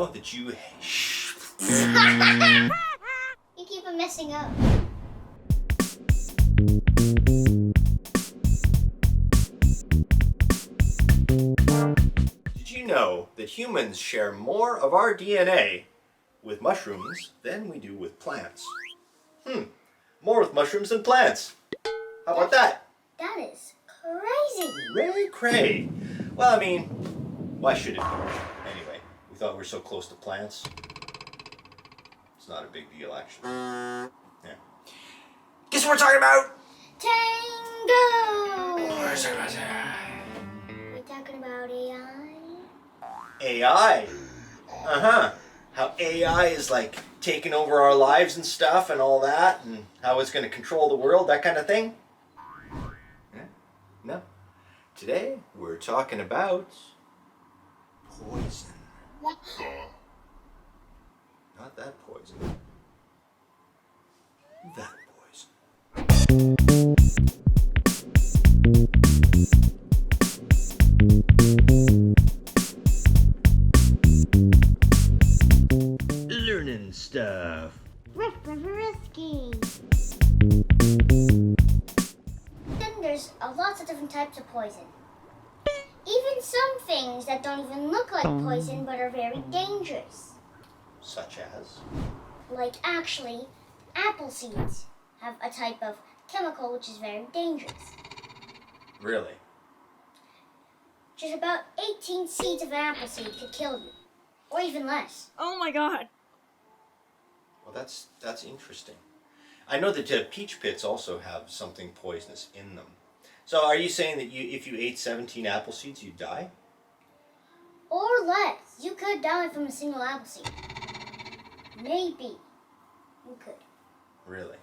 know that you... You keep on messing up. Did you know that humans share more of our DNA with mushrooms than we do with plants? More with mushrooms than plants. How about that? That is crazy. Ray cray. Well, I mean, why should it be? Anyway, we thought we were so close to plants. It's not a big deal, actually. Yeah. Guess what we're talking about? Tango! We're talking about We're talking about AI. AI. How AI is like taking over our lives and stuff and all that, and how it's going to control the world, that kind of thing. Yeah. No. Today we're talking about poison. What? Not that poison. That poison. Learning stuff. Rizky. Then there's lots of different types of poison. Even some things that don't even look like poison but are very dangerous. Such as? Like actually, apple seeds have a type of chemical which is very dangerous. Really? Just about 18 seeds of an apple seed could kill you. Or even less. Oh my god. Well, that's interesting. I know that peach pits also have something poisonous in them. So are you saying that if you ate 17 apple seeds, you'd die? Or less. You could die from a single apple seed. Maybe. You could. Really?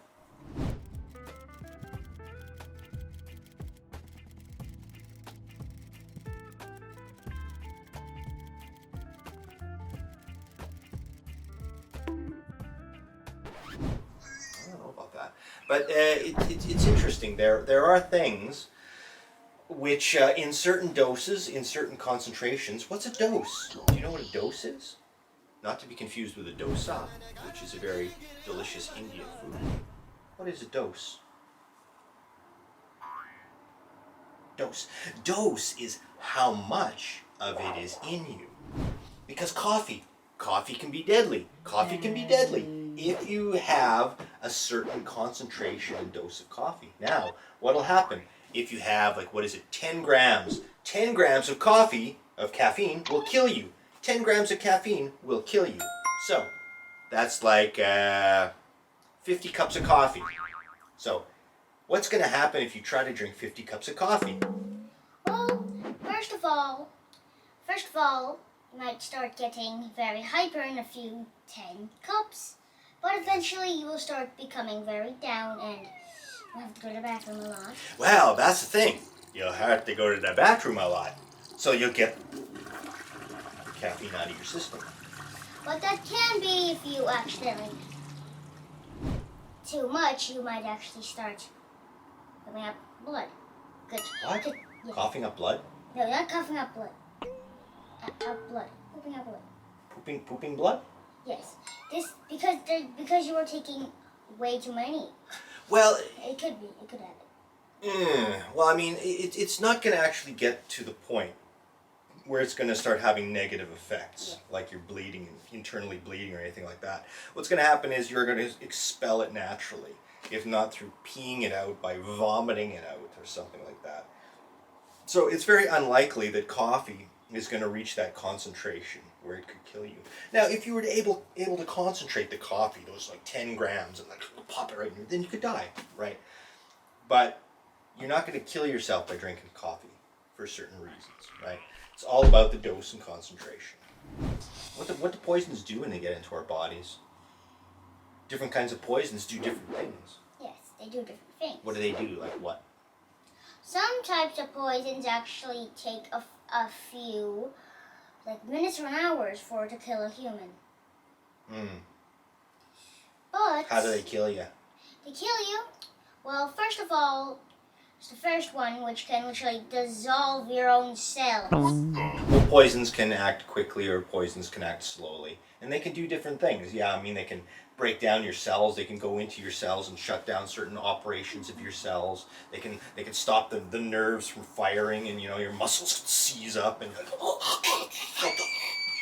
I don't know about that. But it's interesting. There are things which in certain doses, in certain concentrations, what's a dose? Do you know what a dose is? Not to be confused with a dosa, which is a very delicious Indian food. What is a dose? Dose. Dose is how much of it is in you. Because coffee can be deadly. Coffee can be deadly if you have a certain concentration and dose of coffee. Now, what'll happen if you have, 10 grams? 10 grams of coffee, of caffeine, will kill you. 10 grams of caffeine will kill you. So, that's like 50 cups of coffee. So, what's going to happen if you try to drink 50 cups of coffee? Well, first of all, you might start getting very hyper in a few 10 cups. But eventually you will start becoming very down and you'll have to go to the bathroom a lot. Well, that's the thing. You'll have to go to the bathroom a lot. So you'll get caffeine out of your system. But that can be if you accidentally too much, you might actually start coughing up blood. Good. What? Good. Yeah. Coughing up blood? No, not coughing up blood. Blood. Pooping up blood. Pooping blood? Yes. Because you are taking way too many. Well, It could be. It could happen. well, I mean, it's not going to actually get to the point where it's going to start having negative effects, like you're bleeding, internally bleeding or anything like that. What's going to happen is you're going to expel it naturally, if not through peeing it out, by vomiting it out or something like that. So it's very unlikely that coffee is going to reach that concentration where it could kill you. Now, if you were able to concentrate the coffee, those 10 grams, and pop it right in, then you could die, right? But you're not going to kill yourself by drinking coffee for certain reasons, right? It's all about the dose and concentration. What do poisons do when they get into our bodies? Different kinds of poisons do different things. Yes, they do different things. What do they do? Like what? Some types of poisons actually take a few, minutes or hours for it to kill a human. But how do they kill you? They kill you? Well, first of all, it's the first one, which can literally dissolve your own cells. Well, poisons can act quickly or poisons can act slowly. And they can do different things. Yeah, I mean, they can break down your cells. They can go into your cells and shut down certain operations of your cells. They can stop the nerves from firing, and your muscles can seize up and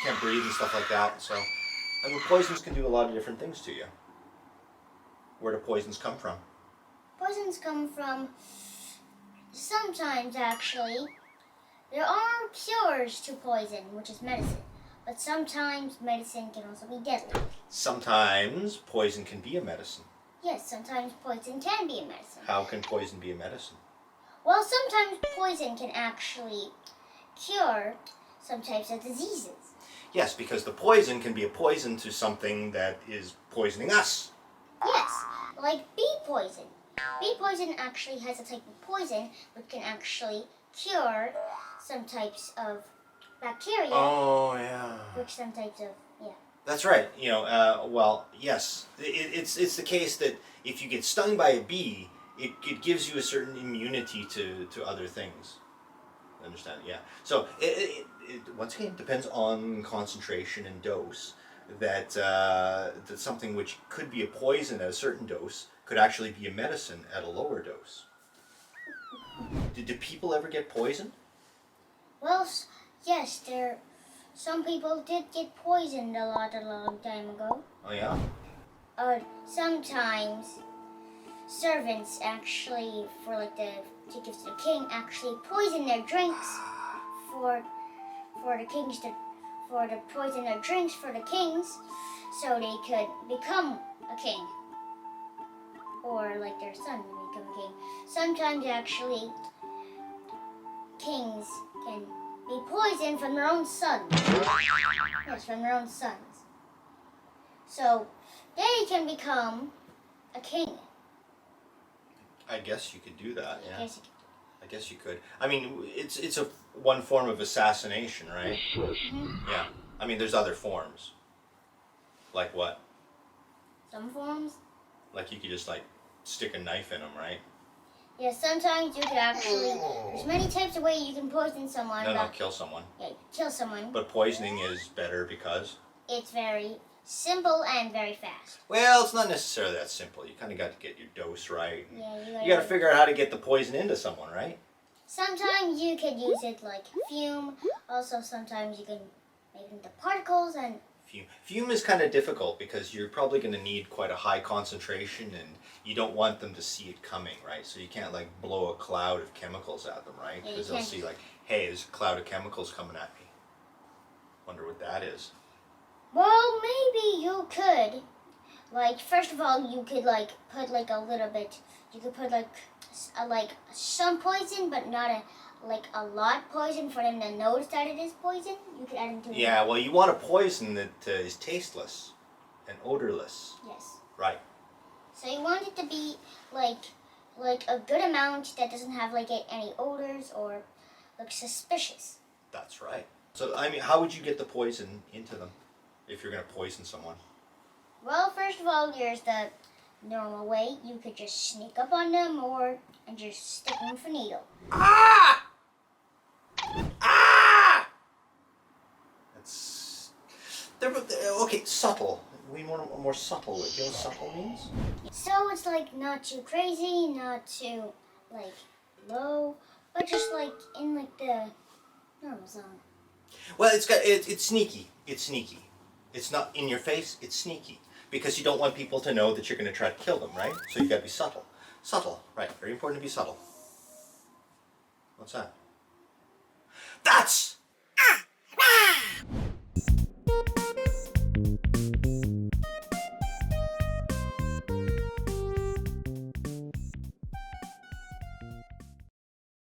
can't breathe and stuff like that. So, I mean, poisons can do a lot of different things to you. Where do poisons come from? Poisons come from, sometimes actually, there are cures to poison, which is medicine. But sometimes medicine can also be deadly. Sometimes poison can be a medicine. Yes, sometimes poison can be a medicine. How can poison be a medicine? Well, sometimes poison can actually cure some types of diseases. Yes, because the poison can be a poison to something that is poisoning us. Yes, like bee poison. Bee poison actually has a type of poison which can actually cure some types of bacteria. Oh, yeah. Which some types of, yeah. That's right. Well, yes. It's the case that if you get stung by a bee, it gives you a certain immunity to other things. Understand? Yeah. So, it once again, depends on concentration and dose. That something which could be a poison at a certain dose could actually be a medicine at a lower dose. Did people ever get poisoned? Well, yes, some people did get poisoned a long time ago. Oh, yeah? Sometimes servants actually, to give to the king, actually poison their drinks for the poison their drinks for the kings, so they could become a king, or like their son become a king. Sometimes actually, kings can be poisoned from their own sons. Yes, from their own sons. So they can become a king. I guess you could do that, yeah. Yes. I guess you could. I mean, it's a one form of assassination, right? Yeah. I mean, there's other forms. Like what? Some forms. Like you could just stick a knife in them, right? Yeah, sometimes you could actually. There's many types of ways you can poison someone. No, kill someone. Yeah, kill someone. But poisoning is better because? It's very simple and very fast. Well, it's not necessarily that simple. You kind of got to get your dose right. Yeah, you got to figure out how to get the poison into someone, right? Sometimes you could use it like fume. Also, sometimes you can make it into particles and. Fume is kind of difficult because you're probably going to need quite a high concentration, and you don't want them to see it coming, right? So you can't blow a cloud of chemicals at them, right? Because they'll see hey, there's a cloud of chemicals coming at me. Wonder what that is. Well, maybe you could. First of all, you could put a little bit. You could put some poison, but not a lot poison for them to notice that it is poison. You could add into it. Yeah, well, you want a poison that is tasteless and odorless. Yes. Right. So you want it to be a good amount that doesn't have any odors or look suspicious. That's right. So I mean, how would you get the poison into them if you're going to poison someone? Well, first of all, there's the normal way. You could just sneak up on them and just stick them with a needle. Ah! Ah! Okay, subtle. We want more subtle. Do you know what subtle means? So it's not too crazy, not too low, but just in the normal zone. Well, it's sneaky. It's sneaky. It's not in your face. It's sneaky because you don't want people to know that you're going to try to kill them, right? So you got to be subtle. Subtle, right? Very important to be subtle. What's that? That's